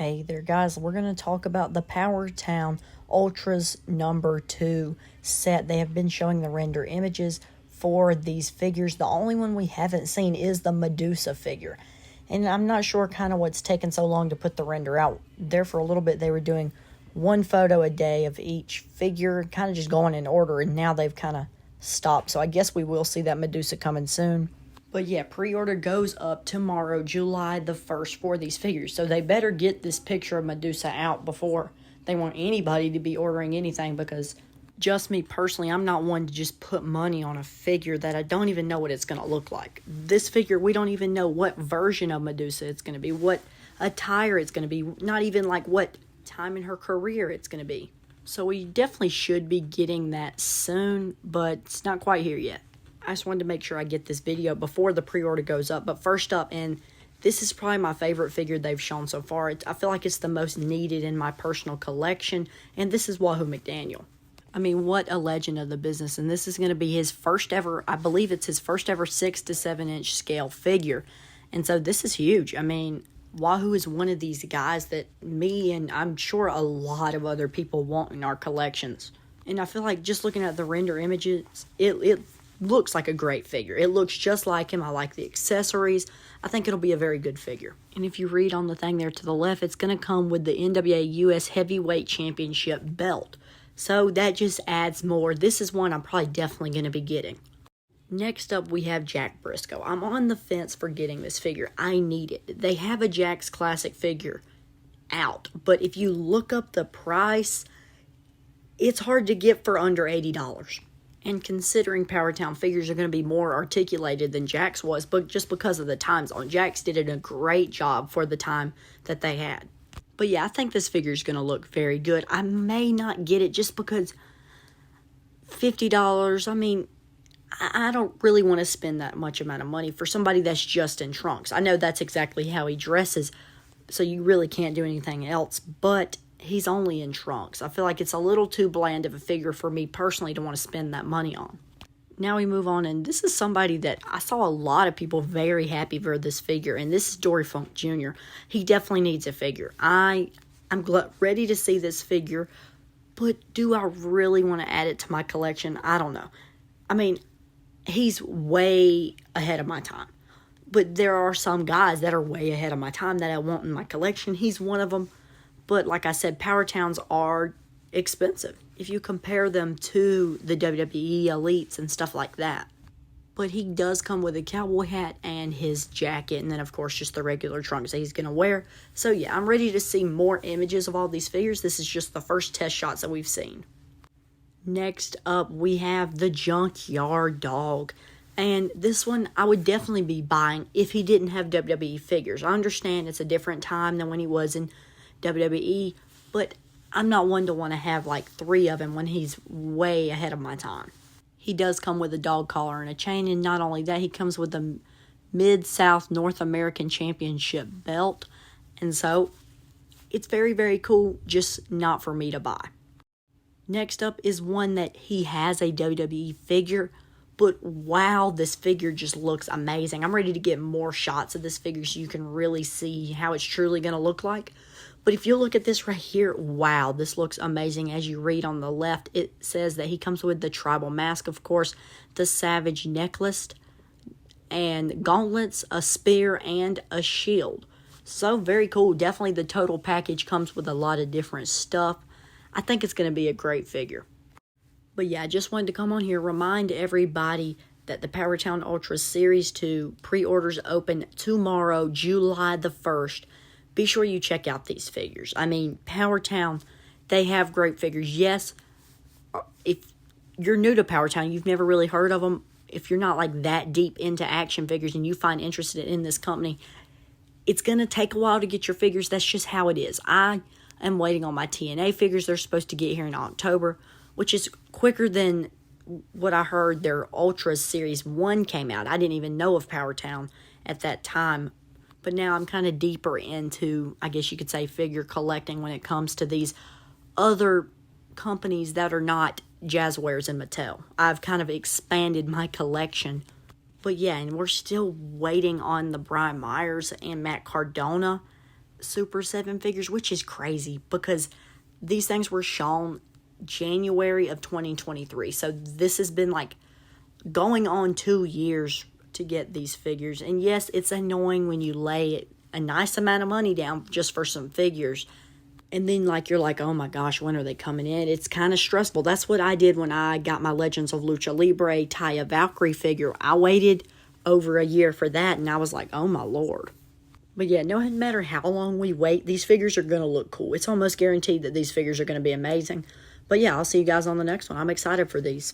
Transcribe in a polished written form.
Hey there, guys. We're going to talk about the Powertown Ultras #2 set. They have been showing the render images for these figures. The only one we haven't seen is the Medusa figure. And I'm not sure kind of what's taken so long to put the render out. There for a little bit, they were doing one photo a day of each figure, kind of just going in order, and now they've kind of stopped. So I guess we will see that Medusa coming soon. But yeah, pre-order goes up tomorrow, July the 1st, for these figures. So they better get this picture of Medusa out before they want anybody to be ordering anything, because just me personally, I'm not one to just put money on a figure that I don't even know what it's going to look like. This figure, we don't even know what version of Medusa it's going to be, what attire it's going to be, not even like what time in her career it's going to be. So we definitely should be getting that soon, but it's not quite here yet. I just wanted to make sure I get this video before the pre-order goes up. But first up, and this is probably my favorite figure they've shown so far. I feel like it's the most needed in my personal collection, and this is Wahoo McDaniel. I mean, what a legend of the business. And this is going to be his first ever, I believe it's his first ever 6 to 7 inch scale figure. And so this is huge. I mean, Wahoo is one of these guys that me and I'm sure a lot of other people want in our collections. And I feel like just looking at the render images, it looks like a great figure. It looks just like him. I like the accessories. I think it'll be a very good figure. And if you read on the thing there to the left, it's going to come with the NWA US Heavyweight Championship belt. So that just adds more. This is one I'm probably definitely going to be getting. Next up, we have Jack Briscoe. I'm on the fence for getting this figure. I need it. They have a Jack's Classic figure out, but if you look up the price, it's hard to get for under $80. And considering Powertown figures are going to be more articulated than Jack's was, but just because of the time zone, Jack's did a great job for the time that they had. But yeah, I think this figure is going to look very good. I may not get it just because $50, I mean, I don't really want to spend that much amount of money for somebody that's just in trunks. I know that's exactly how he dresses, so you really can't do anything else, but he's only in trunks. I feel like it's a little too bland of a figure for me personally to want to spend that money on. Now we move on, and this is somebody that I saw a lot of people very happy for this figure, and this is Dory Funk Jr. He definitely needs a figure. I'm ready to see this figure, but do I really want to add it to my collection? I don't know. I mean, he's way ahead of my time, but there are some guys that are way ahead of my time that I want in my collection. He's one of them. But like I said, Powertowns are expensive if you compare them to the WWE Elites and stuff like that. But he does come with a cowboy hat and his jacket, and then of course just the regular trunks that he's going to wear. So yeah, I'm ready to see more images of all these figures. This is just the first test shots that we've seen. Next up, we have the Junkyard Dog. And this one I would definitely be buying if he didn't have WWE figures. I understand it's a different time than when he was in WWE, but I'm not one to want to have like 3 of him when he's way ahead of my time. He does come with a dog collar and a chain, and not only that, he comes with the Mid-South North American Championship belt, and so it's very, very cool, just not for me to buy. Next up is one that he has a WWE figure, but wow, this figure just looks amazing. I'm ready to get more shots of this figure so you can really see how it's truly going to look like. But if you look at this right here, wow, this looks amazing. As you read on the left, it says that he comes with the tribal mask, of course, the Savage necklace, and gauntlets, a spear, and a shield. So very cool. Definitely the total package comes with a lot of different stuff. I think it's going to be a great figure. But yeah, I just wanted to come on here, remind everybody that the Powertown Ultras Series 2 pre-orders open tomorrow, July the 1st. Be sure you check out these figures. I mean, Powertown, they have great figures. Yes, if you're new to Powertown, you've never really heard of them, if you're not like that deep into action figures and you find interested in this company, it's going to take a while to get your figures. That's just how it is. I am waiting on my TNA figures. They're supposed to get here in October, which is quicker than what I heard their Ultras Series 1 came out. I didn't even know of Powertown at that time. But now I'm kind of deeper into, I guess you could say, figure collecting when it comes to these other companies that are not Jazzwares and Mattel. I've kind of expanded my collection. But yeah, and we're still waiting on the Brian Myers and Matt Cardona. Super 7 figures, which is crazy because these things were shown January of 2023. So this has been like going on 2 years to get these figures. And yes, it's annoying when you lay a nice amount of money down just for some figures. And then like you're like, oh my gosh, when are they coming in? It's kind of stressful. That's what I did when I got my Legends of Lucha Libre Taya Valkyrie figure. I waited over a year for that, and I was like, oh my Lord. But yeah, no matter how long we wait, these figures are going to look cool. It's almost guaranteed that these figures are going to be amazing. But yeah, I'll see you guys on the next one. I'm excited for these.